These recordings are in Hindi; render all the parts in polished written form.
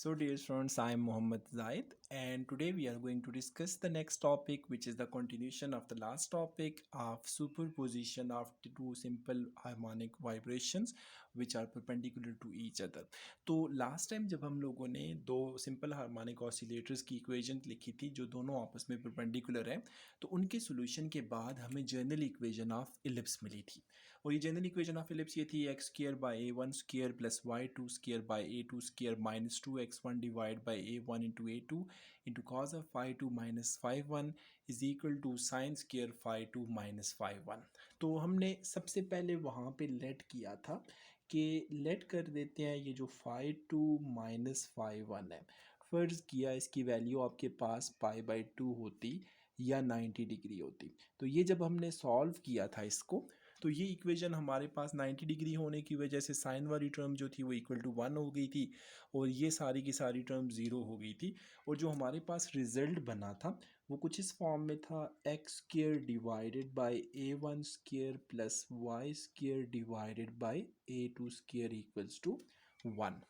So dear students, I am Mohammad Zaid and today we are going to discuss the next topic, which is the continuation of the last topic of superposition of the two simple harmonic vibrations which are perpendicular to each other. तो लास्ट टाइम जब हम लोगों ने दो सिंपल हार्मोनिक ऑसिलेटर्स की इक्वेशन लिखी थी जो दोनों आपस में परपेंडिकुलर हैं, तो उनके सॉल्यूशन के बाद हमें जनरल इक्वेशन ऑफ इलिप्स मिली थी। और ये जनरल इक्वेशन ऑफ इलिप्स ये थी X square by A one square plus Y two square by A two square minus two X one divide by A one into A two into cos of phi two minus five one is equal to sine square phi two minus five one. तो हमने सबसे पहले वहाँ पे लेट किया था कि लेट कर देते हैं ये जो phi two minus five one है, फ़र्ज़ किया इसकी वैल्यू आपके पास पाई बाई टू होती या 90 डिग्री होती। तो ये जब हमने सॉल्व किया था इसको, तो ये इक्वेशन हमारे पास 90 डिग्री होने की वजह से साइन वाली टर्म जो थी वो इक्वल टू 1 हो गई थी और ये सारी की सारी टर्म ज़ीरो हो गई थी। और जो हमारे पास रिज़ल्ट बना था वो कुछ इस फॉर्म में था X square divided by A one square plus Y square divided by A two square equals to 1।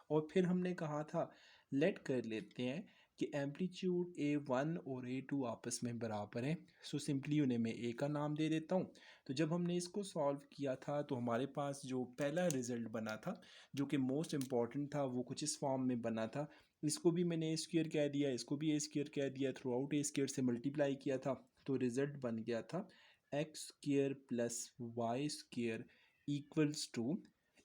और फिर हमने कहा था लेट कर लेते हैं कि एम्पलीट्यूड ए वन और ए टू आपस में बराबर हैं, सो सिंपली उन्हें मैं ए का नाम दे देता हूँ। तो जब हमने इसको सॉल्व किया था तो हमारे पास जो पहला रिज़ल्ट बना था जो कि मोस्ट इम्पॉर्टेंट था वो कुछ इस फॉर्म में बना था। इसको भी मैंने ए स्क्वायर कह दिया, इसको भी ए स्क्वायर कह दिया, थ्रू आउट ए स्क्वायर से मल्टीप्लाई किया था, तो रिज़ल्ट बन गया था X square plus Y square equals to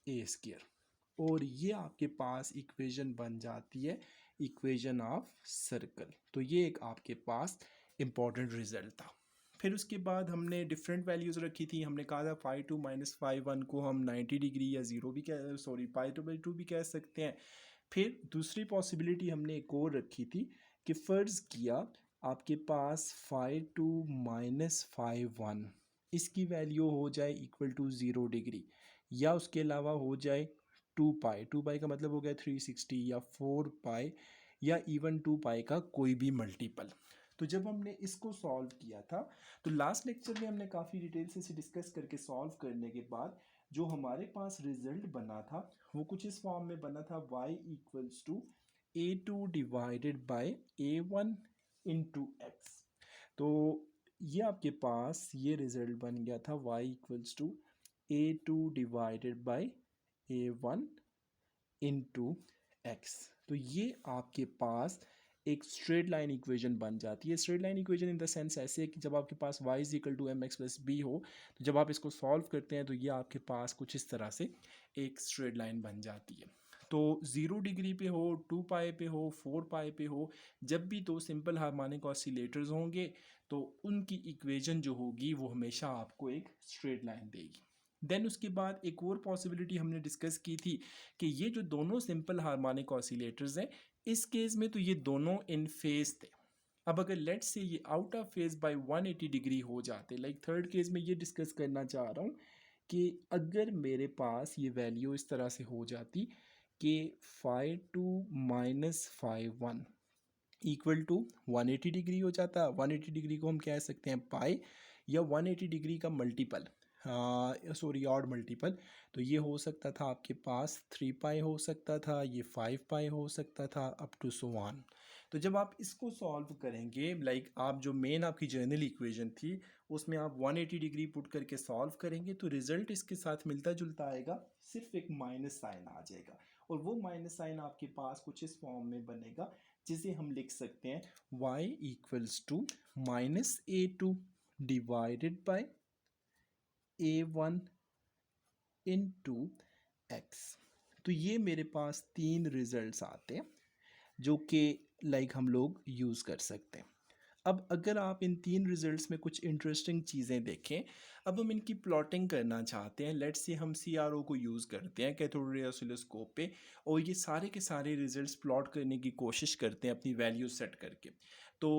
A square. और ये आपके पास इक्वेशन बन जाती है इक्वेशन ऑफ सर्कल। तो ये एक आपके पास इम्पॉर्टेंट रिजल्ट था। फिर उसके बाद हमने डिफरेंट वैल्यूज़ रखी थी। हमने कहा था phi two minus five one को हम 90 डिग्री या ज़ीरो भी कह पाई टू बाई टू भी कह सकते हैं। फिर दूसरी पॉसिबिलिटी हमने एक और रखी थी कि फ़र्ज़ किया आपके पास phi two minus five one इसकी वैल्यू हो जाए इक्वल टू ज़ीरो डिग्री, या उसके अलावा हो जाए टू पाई का मतलब हो गया 360 या 4 पाई या इवन 2 पाई का कोई भी मल्टीपल। तो जब हमने इसको सॉल्व किया था तो लास्ट लेक्चर में हमने काफ़ी डिटेल से इसे डिस्कस करके सॉल्व करने के बाद जो हमारे पास रिजल्ट बना था वो कुछ इस फॉर्म में बना था y equals to A two divided by A one into X. तो ये आपके पास ये रिजल्ट बन गया था y equals to A two divided by A one into X. तो ये आपके पास एक स्ट्रेट लाइन इक्वेशन बन जाती है। Straight line equation in the sense ऐसे है कि जब आपके पास y is equal to M X plus B हो, तो जब आप इसको सॉल्व करते हैं तो ये आपके पास कुछ इस तरह से एक स्ट्रेट लाइन बन जाती है। तो 0 डिग्री पे हो, 2 पाई पे हो, 4 पाई पे हो, जब भी दो सिंपल हार्मोनिक ऑसिलेटर्स होंगे तो उनकी इक्वेशन जो होगी वो हमेशा आपको एक स्ट्रेट लाइन देगी। देन उसके बाद एक और पॉसिबिलिटी हमने डिस्कस की थी कि ये जो दोनों सिंपल हार्मोनिक ऑसिलेटर्स हैं, इस केस में तो ये दोनों इन फेज थे। अब अगर लेट से ये out of phase by 180 degree हो जाते, लाइक थर्ड केस में ये डिस्कस करना चाह रहा हूँ कि अगर मेरे पास ये वैल्यू इस तरह से हो जाती कि phi two minus five one equal to 180 degree हो जाता। 180 डिग्री को हम कह सकते हैं पाई, या 180 डिग्री का मल्टीपल, सॉरी ऑड मल्टीपल, तो ये हो सकता था आपके पास 3 पाई हो सकता था, ये 5 पाई हो सकता था, अप टू सो वन। तो जब आप इसको सॉल्व करेंगे, लाइक आप जो मेन आपकी जनरल इक्वेशन थी उसमें आप 180 डिग्री पुट करके सॉल्व करेंगे तो रिजल्ट इसके साथ मिलता जुलता आएगा, सिर्फ एक माइनस साइन आ जाएगा। और वो माइनस साइन आपके पास कुछ इस फॉर्म में बनेगा जिसे हम लिख सकते हैं y equals to minus A two divided by A one into X. तो ये मेरे पास तीन रिजल्ट्स आते हैं जो कि लाइक हम लोग यूज़ कर सकते हैं। अब अगर आप इन तीन रिजल्ट्स में कुछ इंटरेस्टिंग चीज़ें देखें, अब हम इनकी प्लॉटिंग करना चाहते हैं। लेट्स से हम CRO को यूज़ करते हैं कैथोड रे ऑसिलोस्कोप पे, और ये सारे के सारे रिजल्ट्स प्लॉट करने की कोशिश करते हैं अपनी वैल्यू सेट करके। तो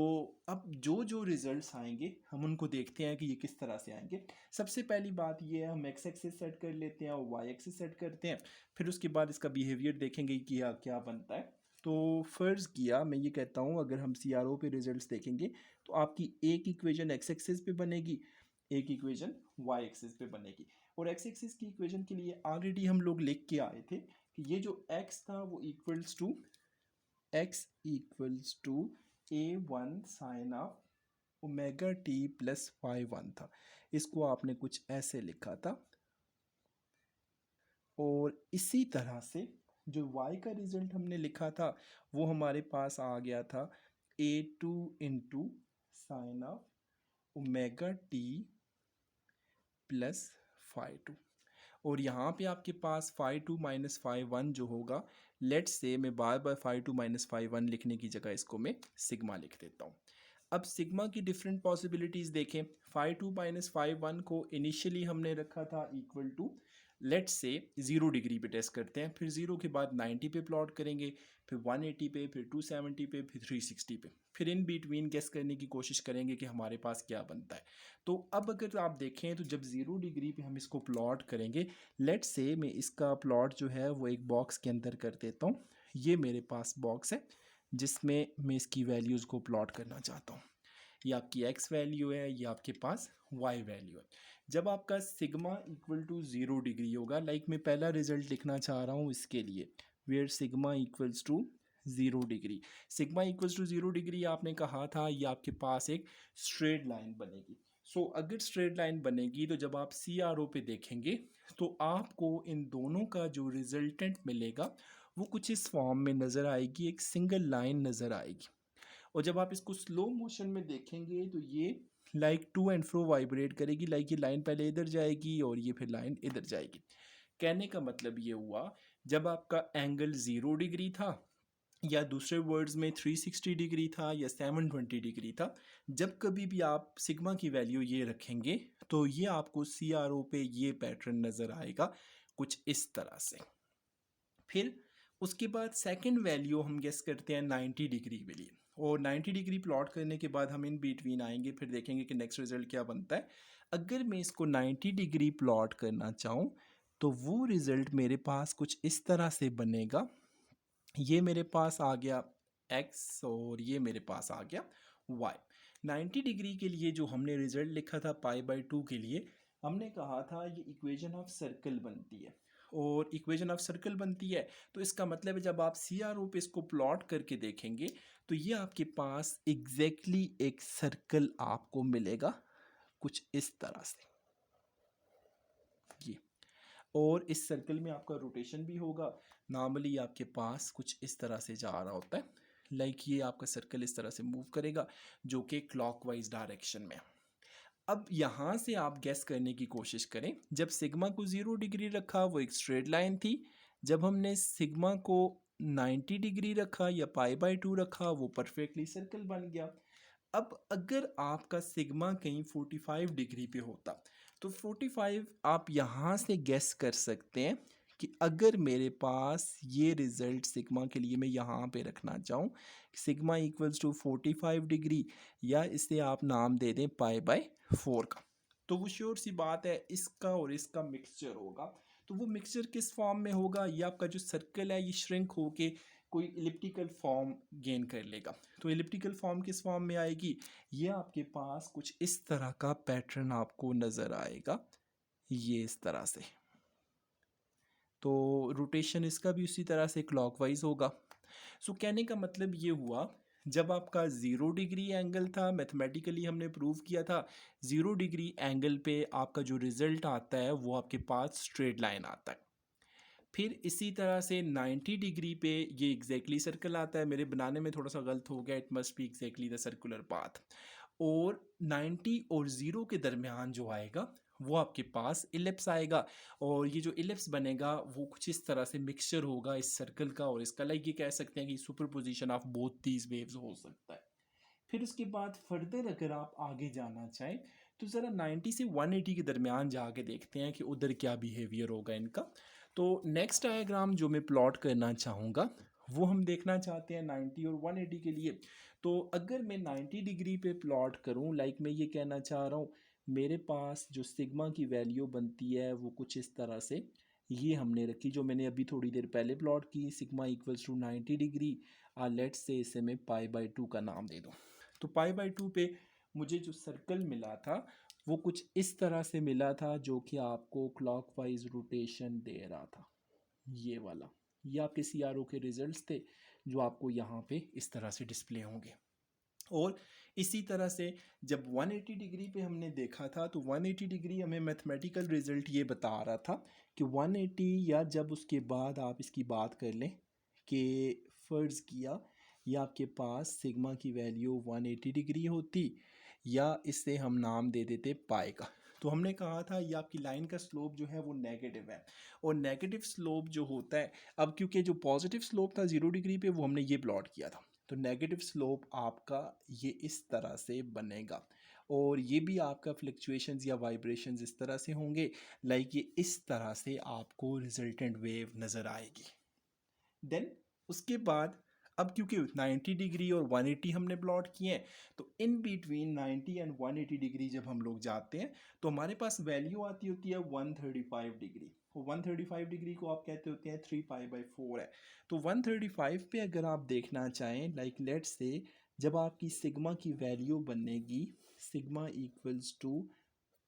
अब जो जो रिजल्ट्स आएंगे हम उनको देखते हैं कि ये किस तरह से आएंगे। सबसे पहली बात ये है, हम एक्स एक्सिस सेट कर लेते हैं और वाई एक्सिस सेट करते हैं, फिर उसके बाद इसका बिहेवियर देखेंगे कि क्या बनता है। तो फ़र्ज़ किया मैं ये कहता हूँ अगर हम CRO पे रिजल्ट्स देखेंगे तो आपकी एक इक्वेशन एक्स एक्सिस पे बनेगी, एक इक्वेशन वाई एक्सिस पे बनेगी। और एक्स एक्सिस की इक्वेशन के लिए ऑलरेडी हम लोग लिख के आए थे कि ये जो x था वो equals to x equals to a1 sine of omega T plus y1 था। इसको आपने कुछ ऐसे लिखा था। और इसी तरह से जो y का रिजल्ट हमने लिखा था वो हमारे पास आ गया था a2 into sine of omega T plus phi 2। और यहाँ पे आपके पास फाई 2 माइनस फाई 1 जो होगा, लेट्स से मैं बार बार फाई 2 माइनस फाई 1 लिखने की जगह इसको मैं सिग्मा लिख देता हूँ। अब सिग्मा की डिफरेंट पॉसिबिलिटीज़ देखें। फाई 2 माइनस फाई 1 को इनिशियली हमने रखा था equal to, let's say 0 degree पे टेस्ट करते हैं, फिर 0 के बाद 90 पे प्लॉट करेंगे, फिर 180 पे, फिर 270 पे, फिर 360 पे, फिर इन बिटवीन गेस करने की कोशिश करेंगे कि हमारे पास क्या बनता है। तो अब अगर आप देखें तो जब 0 डिग्री पे हम इसको प्लॉट करेंगे, लेट्स से मैं इसका प्लॉट जो है वो एक बॉक्स के अंदर कर देता हूँ। ये मेरे पास बॉक्स है जिसमें मैं इसकी वैल्यूज़ को प्लॉट करना चाहता हूँ। ये आपकी x वैल्यू है, ये आपके पास y वैल्यू है। जब आपका सिग्मा इक्वल टू 0 डिग्री होगा, लाइक मैं पहला रिजल्ट लिखना चाह रहा हूँ इसके लिए, where sigma equals to 0 degree. Sigma equals to 0 degree आपने कहा था ये आपके पास एक स्ट्रेट लाइन बनेगी। सो अगर स्ट्रेट लाइन बनेगी तो जब आप CRO पे देखेंगे तो आपको इन दोनों का जो रिजल्टेंट मिलेगा वो कुछ इस फॉर्म में नज़र आएगी, एक सिंगल लाइन नज़र आएगी। और जब आप इसको स्लो मोशन में देखेंगे तो ये like to and fro vibrate करेगी, लाइक ये लाइन पहले इधर जाएगी और ये फिर लाइन इधर जाएगी। कहने का मतलब ये हुआ, जब आपका एंगल 0 डिग्री था या दूसरे वर्ड्स में 360 डिग्री था या 720 डिग्री था, जब कभी भी आप सिग्मा की वैल्यू ये रखेंगे तो ये आपको CRO पे ये पैटर्न नज़र आएगा कुछ इस तरह से। फिर उसके बाद सेकंड वैल्यू हम गेस करते हैं 90 डिग्री के लिए, और 90 डिग्री प्लॉट करने के बाद हम इन बिटवीन आएंगे, फिर देखेंगे कि नेक्स्ट रिजल्ट क्या बनता है। अगर मैं इसको 90 डिग्री प्लॉट करना चाहूँ तो वो रिज़ल्ट मेरे पास कुछ इस तरह से बनेगा। ये मेरे पास आ गया x और ये मेरे पास आ गया y। 90 डिग्री के लिए जो हमने रिजल्ट लिखा था पाई/2 के लिए, हमने कहा था ये इक्वेशन ऑफ सर्कल बनती है। और इक्वेशन ऑफ सर्कल बनती है तो इसका मतलब है जब आप CRO पे इसको प्लॉट करके देखेंगे तो ये आपके पास एग्जैक्टली एक सर्कल आपको मिलेगा कुछ इस तरह से ये। और इस सर्कल में आपका रोटेशन भी होगा। नॉर्मली आपके पास कुछ इस तरह से जा रहा होता है, लाइक ये आपका सर्कल इस तरह से मूव करेगा जो कि क्लॉकवाइज डायरेक्शन में। अब यहाँ से आप गेस करने की कोशिश करें, जब सिग्मा को 0 डिग्री रखा वो एक स्ट्रेट लाइन थी, जब हमने सिग्मा को 90 डिग्री रखा या पाई/2 रखा वो परफेक्टली सर्कल बन गया। अब अगर आपका सिग्मा कहीं 45 डिग्री पे होता तो 45 आप यहाँ से गेस कर सकते हैं कि अगर मेरे पास ये रिज़ल्ट सिग्मा के लिए मैं यहाँ पे रखना चाहूँ, सिग्मा इक्वल्स टू 45 डिग्री, या इसे आप नाम दे दें पाई/4 का, तो वो श्योर सी बात है इसका और इसका मिक्सचर होगा। तो वो मिक्सचर किस फॉर्म में होगा, ये आपका जो सर्कल है ये श्रिंक होके कोई इलिप्टिकल फॉर्म गेन कर लेगा। तो इलिप्टिकल फॉर्म किस फॉर्म में आएगी, ये आपके पास कुछ इस तरह का पैटर्न आपको नज़र आएगा, ये इस तरह से। तो रोटेशन इसका भी उसी तरह से क्लॉकवाइज होगा। सो कहने का मतलब ये हुआ, जब आपका 0 डिग्री एंगल था, मैथमेटिकली हमने प्रूव किया था 0 डिग्री एंगल पे आपका जो रिज़ल्ट आता है वो आपके पास स्ट्रेट लाइन आता है। फिर इसी तरह से 90 डिग्री पे ये एग्जैक्टली सर्कल आता है, मेरे बनाने में थोड़ा सा गलत हो गया, it must be exactly the circular path. और 90 और 0 के दरमियान जो आएगा वो आपके पास इलिप्स आएगा, और ये जो इलिप्स बनेगा वो कुछ इस तरह से मिक्सचर होगा इस सर्कल का और इसका, लाइक ये कह सकते हैं कि superposition of both these waves हो सकता है। फिर उसके बाद फर्दर अगर आप आगे जाना चाहें तो ज़रा 90 से 180 के दरमियान जाके देखते हैं कि उधर क्या बिहेवियर होगा इनका। तो नेक्स्ट डायग्राम जो मैं प्लॉट करना चाहूँगा वो हम देखना चाहते हैं 90 और 180 के लिए। तो अगर मैं 90 डिग्री पे प्लॉट करूँ, लाइक मैं ये कहना चाह रहा हूँ मेरे पास जो सिग्मा की वैल्यू बनती है वो कुछ इस तरह से ये हमने रखी, जो मैंने अभी थोड़ी देर पहले प्लॉट की, sigma equals to 90 degree. Let's say इसे मैं पाई/2 का नाम दे दूँ। तो पाई/2 पे मुझे जो सर्कल मिला था वो कुछ इस तरह से मिला था जो कि आपको क्लॉकवाइज रोटेशन दे रहा था, ये वाला। ये आपके CRO के रिजल्ट्स थे जो आपको यहाँ पे इस तरह से डिस्प्ले होंगे। और इसी तरह से जब 180 डिग्री पे हमने देखा था तो 180 डिग्री हमें मैथमेटिकल रिजल्ट ये बता रहा था कि 180 या जब उसके बाद आप इसकी बात कर लें कि फ़र्ज़ किया या आपके पास सिग्मा की वैल्यू 180 डिग्री होती या इससे हम नाम दे देते पाई का। तो हमने कहा था ये आपकी लाइन का स्लोप जो है वो नेगेटिव है और नेगेटिव स्लोप जो होता है, अब क्योंकि जो पॉजिटिव स्लोप था 0 डिग्री पे वो हमने ये प्लॉट किया था, तो नेगेटिव स्लोप आपका ये इस तरह से बनेगा और ये भी आपका फ्लक्चुएशंस या वाइब्रेशंस इस तरह से होंगे, लाइक ये इस तरह से आपको रिजल्टेंट वेव नज़र आएगी। देन उसके बाद अब क्योंकि 90 डिग्री और 180 हमने प्लॉट किए हैं, तो इन बिटवीन 90 एंड 180 डिग्री जब हम लोग जाते हैं तो हमारे पास वैल्यू आती होती है 135 डिग्री। 135 डिग्री को आप कहते होते हैं 3π/4 है। तो 135 पे अगर आप देखना चाहें, लाइक लेट्स से जब आपकी सिग्मा की वैल्यू बनेगी sigma equals to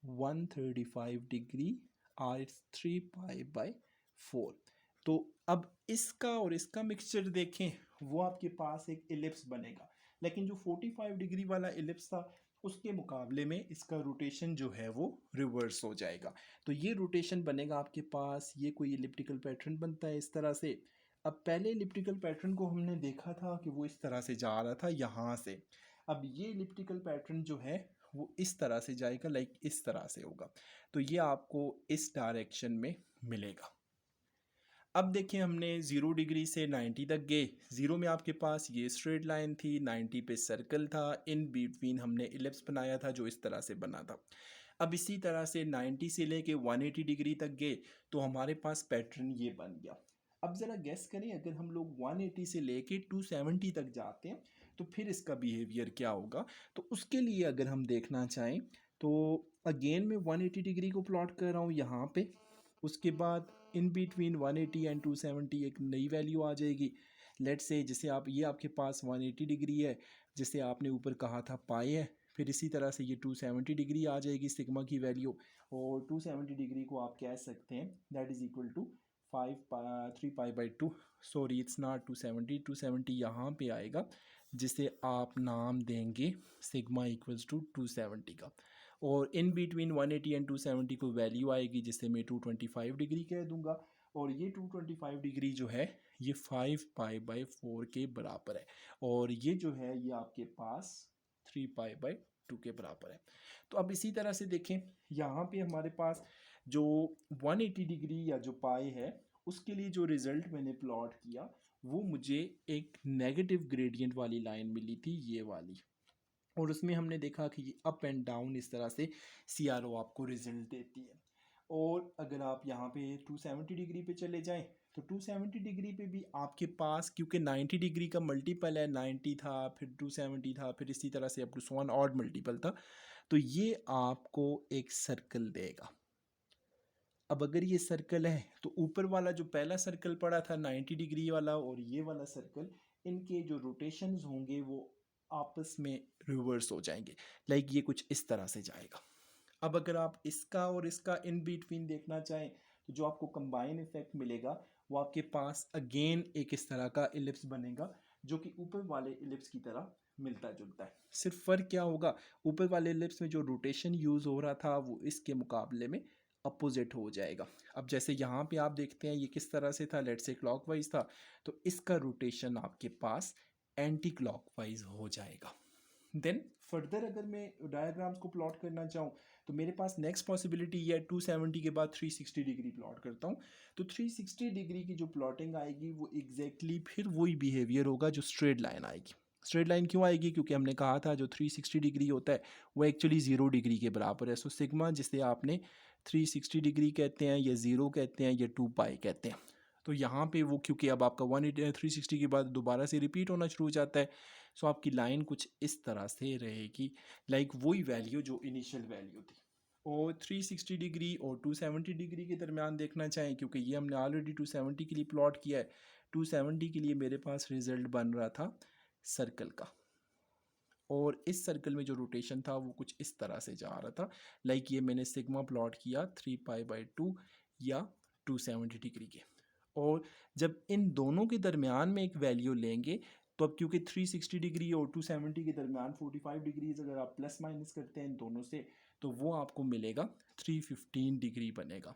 135 degree or it's 3π/4, तो अब इसका और इसका मिक्सचर देखें, वो आपके पास एक इलिप्स बनेगा, लेकिन जो 45 डिग्री वाला इलिप्स था उसके मुकाबले में इसका रोटेशन जो है वो रिवर्स हो जाएगा। तो ये रोटेशन बनेगा आपके पास, ये कोई इलिप्टिकल पैटर्न बनता है इस तरह से। अब पहले इलिप्टिकल पैटर्न को हमने देखा था कि वो इस तरह से जा रहा था यहाँ से, अब ये इलिप्टिकल पैटर्न जो है वो इस तरह से जाएगा, लाइक इस तरह से होगा, तो ये आपको इस डायरेक्शन में मिलेगा। अब देखिए हमने 0 डिग्री से 90 तक गए, 0 में आपके पास ये स्ट्रेट लाइन थी, 90 पे सर्कल था, इन बिटवीन हमने इलिप्स बनाया था जो इस तरह से बना था। अब इसी तरह से 90 से लेके 180 डिग्री तक गए तो हमारे पास पैटर्न ये बन गया। अब ज़रा गेस करें, अगर हम लोग 180 से लेके 270 तक जाते हैं तो फिर इसका बिहेवियर क्या होगा। तो उसके लिए अगर हम देखना चाहें तो अगेन मैं 180 डिग्री को प्लॉट कर रहा हूँ यहाँ पे, उसके बाद इन बिटवीन 180 एंड 270 एक नई वैल्यू आ जाएगी। लेट्स से जैसे आप ये आपके पास 180 डिग्री है, जैसे आपने ऊपर कहा था पाई है, फिर इसी तरह से ये 270 डिग्री आ जाएगी सिग्मा की वैल्यू, और 270 डिग्री को आप कह सकते हैं that is equal to 3π/2। Sorry it's not 270, 270 यहाँ पे आएगा जिसे आप नाम देंगे सिग्मा इक्वल्स टू 270 का, और इन बिटवीन 180 एंड 270 को वैल्यू आएगी जिसे मैं 225 डिग्री कह दूंगा, और ये 225 डिग्री जो है ये 5π/4 के बराबर है, और ये जो है ये आपके पास 3π/2 के बराबर है। तो अब इसी तरह से देखें यहाँ पे हमारे पास जो 180 डिग्री या जो पाई है उसके लिए जो रिज़ल्ट मैंने प्लॉट किया वो मुझे एक नेगेटिव ग्रेडियंट वाली लाइन मिली थी, ये वाली, और उसमें हमने देखा कि ये अप एंड डाउन इस तरह से CRO आपको रिजल्ट देती है। और अगर आप यहाँ पे 270 डिग्री पे चले जाएं तो 270 डिग्री पे भी आपके पास क्योंकि 90 डिग्री का मल्टीपल है, 90 था फिर 270 था फिर इसी तरह से अप टू 1 ऑड मल्टीपल था, तो ये आपको एक सर्कल देगा। अब अगर ये सर्कल है तो ऊपर वाला जो पहला सर्कल पड़ा था 90 डिग्री वाला और ये वाला सर्कल, इनके जो रोटेशंस होंगे वो आपस में रिवर्स हो जाएंगे, लाइक ये कुछ इस तरह से जाएगा। अब अगर आप इसका और इसका इन बिटवीन देखना चाहें तो जो आपको कंबाइन इफेक्ट मिलेगा वो आपके पास अगेन एक इस तरह का इलिप्स बनेगा जो कि ऊपर वाले इलिप्स की तरह मिलता जुलता है। सिर्फ फ़र्क क्या होगा, ऊपर वाले इलिप्स में जो रोटेशन यूज़ हो रहा था वो इसके मुकाबले में अपोजिट हो जाएगा। अब जैसे यहाँ पे आप देखते हैं ये किस तरह से था, लेट्स से क्लॉकवाइज था, तो इसका रोटेशन आपके पास एंटी क्लॉकवाइज हो जाएगा। देन फर्दर अगर मैं डायग्राम्स को प्लॉट करना चाहूँ तो मेरे पास नेक्स्ट पॉसिबिलिटी ये है 270 के बाद 360 डिग्री प्लॉट करता हूँ, तो 360 डिग्री की जो प्लॉटिंग आएगी वो एग्जैक्टली फिर वही बिहेवियर होगा जो स्ट्रेट लाइन आएगी। स्ट्रेट लाइन क्यों आएगी, क्योंकि हमने कहा था जो 360 डिग्री होता है वो एक्चुअली 0 डिग्री के बराबर है। सो सिग्मा जिसे आपने 360 डिग्री कहते हैं या 0 कहते हैं या 2π कहते हैं, तो यहाँ पे वो क्योंकि अब आपका 360 के बाद दोबारा से रिपीट होना शुरू हो जाता है, सो आपकी लाइन कुछ इस तरह से रहेगी, लाइक वही वैल्यू जो इनिशियल वैल्यू थी। और 360 डिग्री और 270 डिग्री के दरमियान देखना चाहें, क्योंकि ये हमने ऑलरेडी 270 के लिए प्लॉट किया है, 270 के लिए मेरे पास रिजल्ट बन रहा था सर्कल का, और इस सर्कल में जो रोटेशन था वो कुछ इस तरह से जा रहा था, लाइक ये मैंने सिग्मा प्लॉट किया 3π/2 या 270 डिग्री के, और जब इन दोनों के दरमियान में एक वैल्यू लेंगे तो अब क्योंकि 360 डिग्री और 270 के दरमियान 45 डिग्रीज अगर आप प्लस माइनस करते हैं इन दोनों से तो वो आपको मिलेगा 315 डिग्री बनेगा,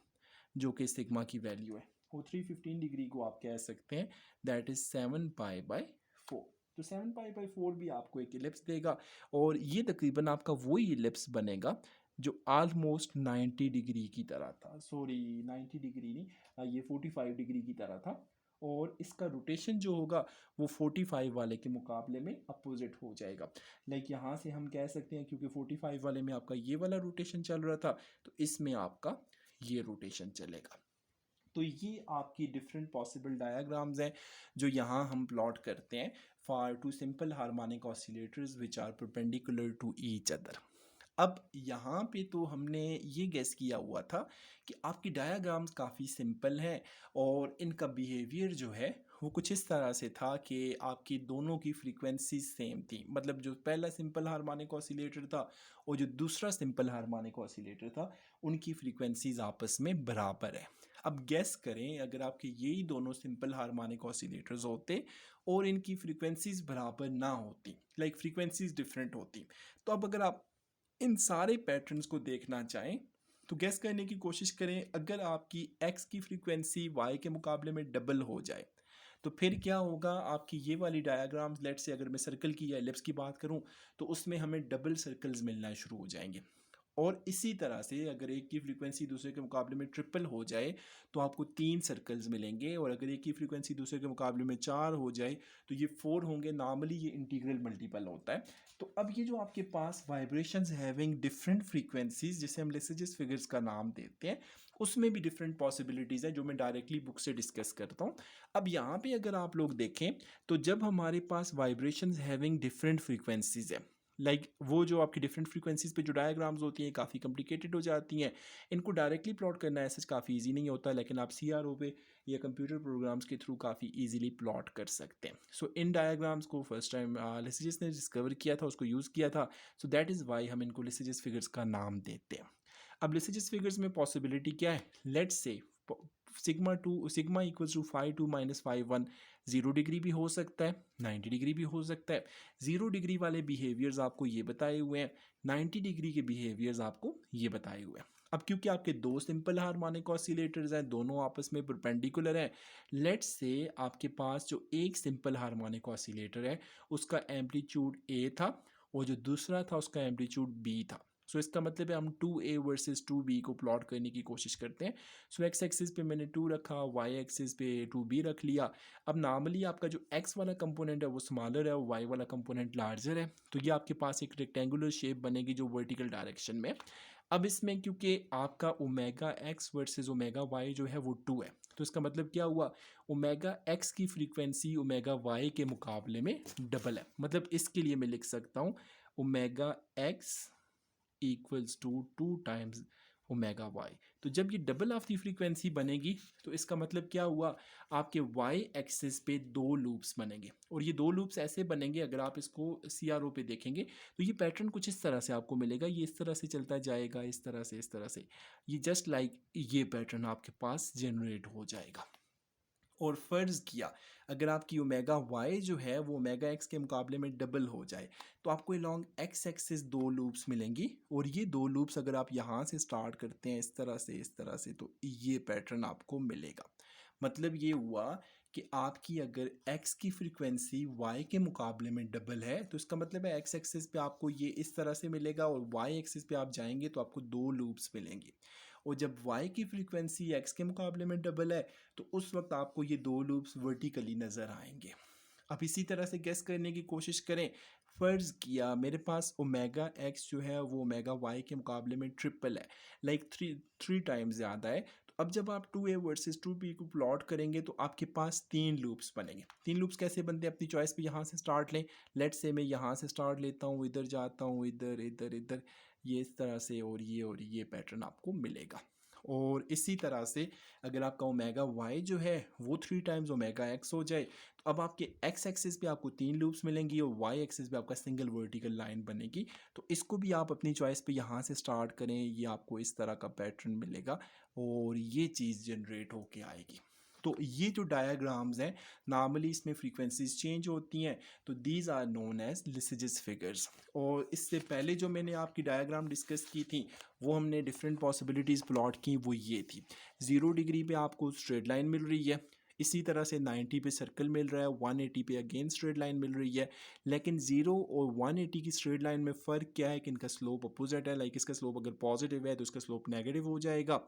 जो कि सिग्मा की वैल्यू है। वो 315 डिग्री को आप कह सकते हैं दैट इज 7 पाई/4। तो 7 पाई/4 भी आपको एक इलिप्स देगा और ये तकरीबन आपका वही इलिप्स बनेगा जो ऑलमोस्ट 90 डिग्री की तरह था, सॉरी 90 डिग्री नहीं, ये 45 डिग्री की तरह था। और इसका रोटेशन जो होगा वो 45 वाले के मुकाबले में अपोजिट हो जाएगा। लाइक यहाँ से हम कह सकते हैं क्योंकि 45 वाले में आपका ये वाला रोटेशन चल रहा था तो इसमें आपका ये रोटेशन चलेगा। तो ये आपकी डिफरेंट पॉसिबल डायाग्राम्स हैं जो यहाँ हम प्लॉट करते हैं for two simple harmonic oscillators which are perpendicular to each other. अब यहाँ पे तो हमने ये गेस किया हुआ था कि आपकी डायाग्राम्स काफ़ी सिंपल हैं और इनका बिहेवियर जो है वो कुछ इस तरह से था कि आपकी दोनों की फ्रीक्वेंसी सेम थी। मतलब जो पहला सिंपल हार्मोनिक ऑसिलेटर था और जो दूसरा सिंपल हार्मोनिक ऑसिलेटर था उनकी फ्रीक्वेंसीज आपस में बराबर है। अब गेस करें अगर आपके यही दोनों सिंपल हार्मोनिक ऑसिलेटर्स होते और इनकी फ्रीक्वेंसीज बराबर ना होती, लाइक फ्रीक्वेंसीज डिफरेंट होती, तो अब अगर आप इन सारे पैटर्न्स को देखना चाहें तो गैस करने की कोशिश करें अगर आपकी एक्स की फ्रीक्वेंसी वाई के मुकाबले में डबल हो जाए तो फिर क्या होगा। आपकी ये वाली डायग्राम्स लेट से अगर मैं सर्कल की या एलिप्स की बात करूं तो उसमें हमें डबल सर्कल्स मिलना शुरू हो जाएंगे। और इसी तरह से अगर एक की फ्रीक्वेंसी दूसरे के मुकाबले में ट्रिपल हो जाए तो आपको 3 सर्कल्स मिलेंगे और अगर एक की फ्रीक्वेंसी दूसरे के मुकाबले में 4 हो जाए तो ये 4 होंगे। नॉर्मली ये इंटीग्रल मल्टीपल होता है। तो अब ये जो आपके पास वाइब्रेशंस हैविंग डिफरेंट फ्रीक्वेंसीज जिसे हम लेसजिस फिगर्स का नाम देते हैं उसमें भी डिफरेंट पॉसिबिलिटीज़ हैं जो मैं डायरेक्टली बुक से डिस्कस करता हूँ। अब यहाँ पे अगर आप लोग देखें तो जब हमारे पास वाइब्रेशंस हैविंग डिफरेंट फ्रीक्वेंसीज है, लाइक वो जो आपकी डिफरेंट फ्रीक्वेंसीज पे जो डायग्राम्स होती हैं काफ़ी कॉम्प्लिकेटेड हो जाती हैं। इनको डायरेक्टली प्लॉट करना ऐसे काफ़ी इजी नहीं होता लेकिन आप CRO पे या कंप्यूटर प्रोग्राम्स के थ्रू काफ़ी इजीली प्लॉट कर सकते हैं। सो इन डायग्राम्स को फर्स्ट टाइम लिसिजिस ने डिस्कवर किया था, उसको यूज़ किया था। सो दैट इज़ वाई हम इनको लिसिजिस फिगर्स का नाम देते हैं। अब लिसिजिस फिगर्स में पॉसिबिलिटी क्या है, let's say sigma equals to 5 2 - 5 1 0 degree भी हो सकता है, 90 डिग्री भी हो सकता है। 0 डिग्री वाले बिहेवियर्स आपको ये बताए हुए हैं, 90 डिग्री के बिहेवियर्स आपको ये बताए हुए हैं। अब क्योंकि आपके दो सिंपल हार्मोनिक ऑसिलेटर्स हैं, दोनों आपस में परपेंडिकुलर हैं, लेट्स से आपके पास जो एक सिंपल हार्मोनिक ऑसिलेटर है उसका एम्पलीट्यूड ए था और जो दूसरा था उसका एम्पलीट्यूड बी था। सो इसका मतलब है हम 2A वर्सेस 2B को प्लॉट करने की कोशिश करते हैं। सो एक्स एक्सिस पे मैंने 2 रखा, वाई एक्सिस पे 2B रख लिया। अब नॉर्मली आपका जो एक्स वाला कंपोनेंट है वो स्मॉलर है और वाई वाला कंपोनेंट लार्जर है, तो ये आपके पास एक रेक्टेंगुलर शेप बनेगी जो वर्टिकल डायरेक्शन में। अब इसमें क्योंकि आपका omega X versus omega Y जो है वो 2 है, तो इसका मतलब क्या हुआ, ओमेगा एक्स की फ्रीक्वेंसी ओमेगा वाई के मुकाबले में डबल है। मतलब इसके लिए मैं लिख सकता हूँ omega X equals to 2 times omega Y. तो जब ये डबल ऑफ दी फ्रीक्वेंसी बनेगी तो इसका मतलब क्या हुआ, आपके वाई एक्सिस पे दो लूप्स बनेंगे और ये दो लूप्स ऐसे बनेंगे, अगर आप इसको CRO पे देखेंगे तो ये पैटर्न कुछ इस तरह से आपको मिलेगा। ये इस तरह से चलता जाएगा, इस तरह से, इस तरह से, ये जस्ट लाइक ये पैटर्न आपके पास जनरेट हो जाएगा। और फ़र्ज़ किया अगर आपकी ओमेगा वाई जो है वो ओमेगा एक्स के मुकाबले में डबल हो जाए तो आपको लॉन्ग एक्स एक्सिस दो लूप्स मिलेंगी और ये दो लूप्स अगर आप यहाँ से स्टार्ट करते हैं इस तरह से, इस तरह से, तो ये पैटर्न आपको मिलेगा। मतलब ये हुआ कि आपकी अगर x की फ्रीक्वेंसी y के मुकाबले में डबल है तो इसका मतलब है x एक्सिस पे आपको ये इस तरह से मिलेगा और y एक्सिस पे आप जाएंगे तो आपको दो लूप्स मिलेंगी। और जब y की फ्रीक्वेंसी x के मुकाबले में डबल है तो उस वक्त आपको ये दो लूप्स वर्टिकली नज़र आएंगे। अब इसी तरह से गेस करने की कोशिश करें। फ़र्ज़ किया मेरे पास ओमेगा एक्स जो है वो ओमेगा वाई के मुकाबले में ट्रिपल है, लाइक थ्री टाइम्स ज़्यादा है। तो अब जब आप 2A वर्सेस 2B को प्लॉट करेंगे तो आपके पास 3 लूप्स बनेंगे। 3 लूप्स कैसे बनते हैं, अपनी चॉइस पे यहाँ से स्टार्ट लें। लेट्स से मैं यहाँ से स्टार्ट लेता हूँ, इधर जाता हूँ, इधर इधर इधर, ये इस तरह से और ये पैटर्न आपको मिलेगा। और इसी तरह से अगर आपका ओमेगा वाई जो है वो 3 टाइम्स ओमेगा एक्स हो जाए तो अब आपके एक्स एक्सिस पे आपको 3 लूप्स मिलेंगी और वाई एक्सिस पे आपका सिंगल वर्टिकल लाइन बनेगी। तो इसको भी आप अपनी चॉइस पे यहाँ से स्टार्ट करें, ये आपको इस तरह का पैटर्न मिलेगा और ये चीज़ जनरेट होके आएगी। तो ये जो डायाग्राम्स हैं नॉर्मली इसमें फ्रीक्वेंसीज चेंज होती हैं, तो these are known as Lissajous figures. और इससे पहले जो मैंने आपकी डायग्राम डिस्कस की थी वो हमने डिफरेंट पॉसिबिलिटीज़ प्लॉट की, वो ये थी 0 डिग्री पे आपको स्ट्रेट लाइन मिल रही है, इसी तरह से 90 पे सर्कल मिल रहा है, 180 पे अगेन स्ट्रेट लाइन मिल रही है। लेकिन 0 और 180 की स्ट्रेट लाइन में फ़र्क क्या है कि इनका स्लोप अपोजिट है, लाइक इसका स्लोप अगर पॉजिटिव है तो इसका स्लोप नेगेटिव हो जाएगा।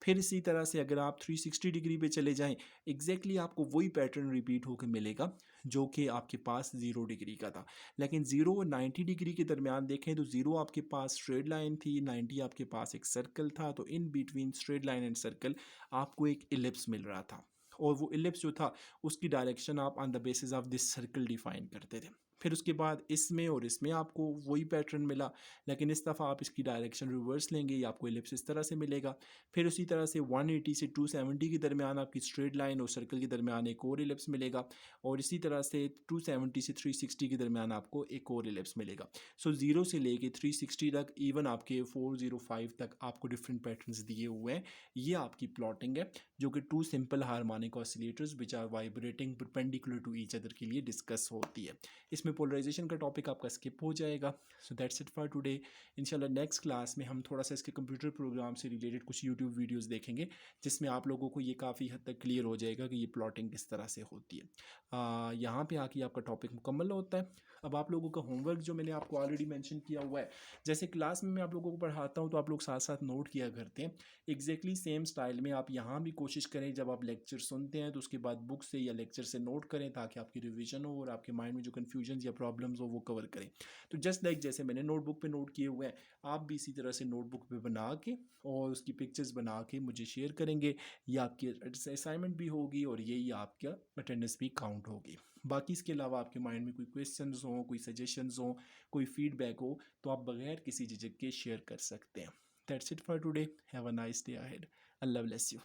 फिर इसी तरह से अगर आप 360 डिग्री पे चले जाएं, एग्जैक्टली आपको वही पैटर्न रिपीट होकर मिलेगा जो कि आपके पास 0 डिग्री का था। लेकिन 0 और 90 डिग्री के दरमियान देखें तो 0 आपके पास स्ट्रेट लाइन थी, 90 आपके पास एक सर्कल था, तो in between straight line and circle आपको एक इलिप्स मिल रहा था। और वो इलिप्स जो था उसकी डायरेक्शन आप on the basis of this circle define करते थे। फिर उसके बाद इसमें और इसमें आपको वही पैटर्न मिला, लेकिन इस दफ़ा आप इसकी डायरेक्शन रिवर्स लेंगे, ये आपको इलिप्स इस तरह से मिलेगा। फिर उसी तरह से 180 से 270 के दरमियान आपकी स्ट्रेट लाइन और सर्कल के दरमियान एक और इलिप्स मिलेगा, और इसी तरह से 270 से 360 के दरमियान आपको एक और इलिप्स मिलेगा। सो 0 से लेके 360 तक, इवन आपके 405 तक आपको डिफरेंट पैटर्न्स दिए हुए हैं। ये आपकी प्लॉटिंग है जो कि two simple harmonic oscillators which are vibrating perpendicular to each other के लिए डिस्कस होती है। इसमें पोलराइजेशन का टॉपिक आपका स्किप हो जाएगा। So that's it for today. इंशाल्लाह नेक्स्ट क्लास में हम थोड़ा सा इसके कंप्यूटर प्रोग्राम से रिलेटेड कुछ यूट्यूब वीडियोस देखेंगे, जिसमें आप लोगों को ये काफ़ी हद तक क्लियर हो जाएगा कि ये प्लॉटिंग किस तरह से होती है। यहाँ पे आके आपका टॉपिक मुकम्मल होता है। अब आप लोगों का होमवर्क जो मैंने आपको ऑलरेडी मेंशन किया हुआ है, जैसे क्लास में मैं आप लोगों को पढ़ाता हूँ तो आप लोग साथ साथ नोट किया करते हैं, एग्जैक्टली सेम स्टाइल में आप यहाँ भी कोशिश करें जब आप लेक्चर सुनते हैं तो उसके बाद बुक से या लेक्चर से नोट करें, ताकि आपकी रिवीजन हो और आपके माइंड में जो कन्फ्यूजन या प्रॉब्लम्स हो वो कवर करें। तो जस्ट लाइक जैसे मैंने नोटबुक पे नोट किए हुए हैं, आप भी इसी तरह से नोटबुक पे बना के और उसकी पिक्चर्स बना के मुझे शेयर करेंगे। ये आपकी असाइनमेंट भी होगी और यही आपका अटेंडेंस भी काउंट होगी। बाकी इसके अलावा आपके माइंड में कोई क्वेश्चंस हों, कोई सजेशंस हों, कोई फीडबैक हो, तो आप बगैर किसी झिझक के शेयर कर सकते हैं। That's it for today. Have a nice day ahead. Allah bless you.